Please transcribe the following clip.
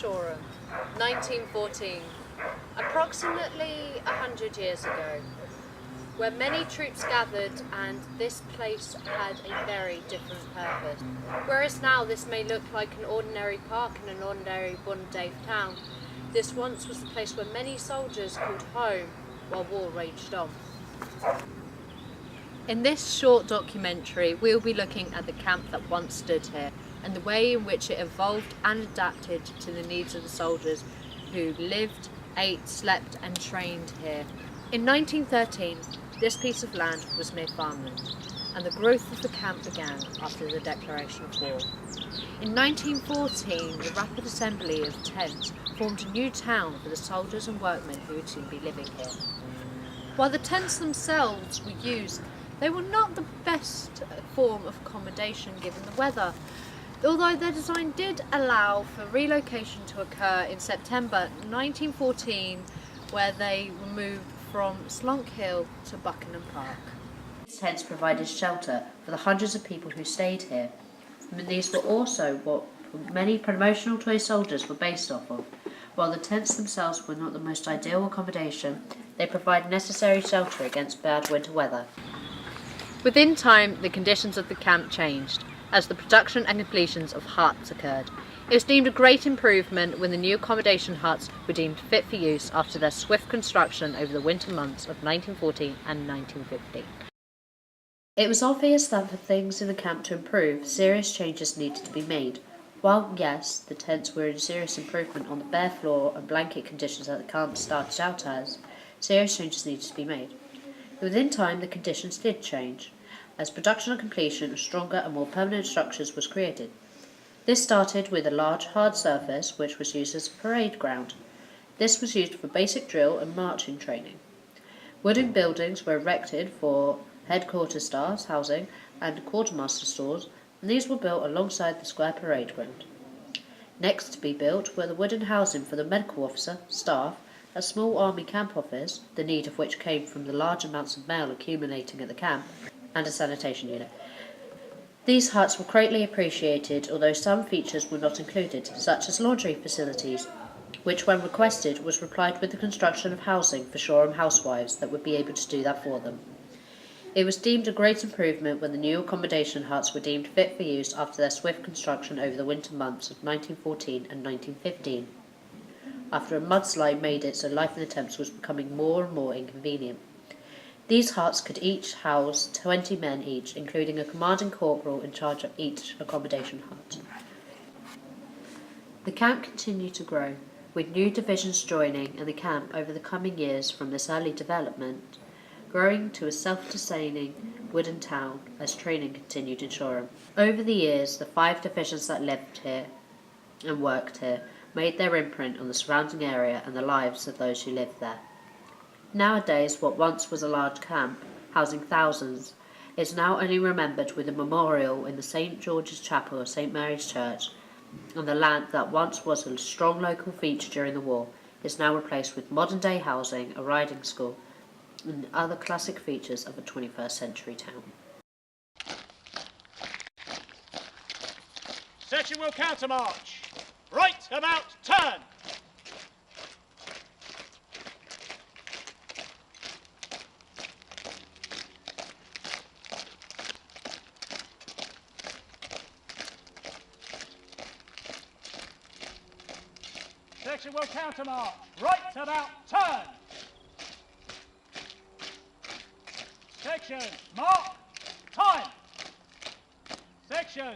Shoreham, 1914, approximately 100 years ago, where many troops gathered, and this place had a very different purpose. Whereas now this may look like an ordinary park in an ordinary Bundave town, this once was the place where many soldiers called home while war raged on. In this short documentary, we'll be looking at the camp that once stood here and the way in which it evolved and adapted to the needs of the soldiers who lived, ate, slept and trained here. In 1913, this piece of land was mere farmland, and the growth of the camp began after the declaration of war. In 1914, the Rapid Assembly of Tents formed a new town for the soldiers and workmen who would soon be living here. While the tents themselves were used, they were not the best form of accommodation given the weather, although their design did allow for relocation to occur in September 1914, where they were moved from Slunk Hill to Buckingham Park. These tents provided shelter for the hundreds of people who stayed here. And these were also what many promotional toy soldiers were based off of. While the tents themselves were not the most ideal accommodation, they provide necessary shelter against bad winter weather. Within time, the conditions of the camp changed, as the production and completions of huts occurred. It was deemed a great improvement when the new accommodation huts were deemed fit for use after their swift construction over the winter months of 1914 and 1915. It was obvious that for things in the camp to improve, serious changes needed to be made. While, yes, the tents were in serious improvement on the bare floor and blanket conditions that the camp started out as, serious changes needed to be made. Within time, the conditions did change, as production and completion of stronger and more permanent structures was created. This started with a large, hard surface which was used as a parade ground. This was used for basic drill and marching training. Wooden buildings were erected for headquarters staff's housing and quartermaster stores, and these were built alongside the square parade ground. Next to be built were the wooden housing for the medical officer, staff, a small army camp office, the need of which came from the large amounts of mail accumulating at the camp, and a sanitation unit. These huts were greatly appreciated, although some features were not included, such as laundry facilities, which when requested was replied with the construction of housing for Shoreham housewives that would be able to do that for them. It was deemed a great improvement when the new accommodation huts were deemed fit for use after their swift construction over the winter months of 1914 and 1915. After a mudslide made it so life in the Thames was becoming more and more inconvenient. These huts could each house 20 men each, including a commanding corporal in charge of each accommodation hut. The camp continued to grow, with new divisions joining and the camp over the coming years from this early development, growing to a self-sustaining wooden town as training continued in Shoreham. Over the years, the 5 divisions that lived here and worked here made their imprint on the surrounding area and the lives of those who lived there. Nowadays, what once was a large camp, housing thousands, is now only remembered with a memorial in the St. George's Chapel of St. Mary's Church, and the land that once was a strong local feature during the war is now replaced with modern-day housing, a riding school, and other classic features of a 21st century town. Section will countermarch. Right about turn. Section will countermarch. Right about turn. Section, mark, time. Section,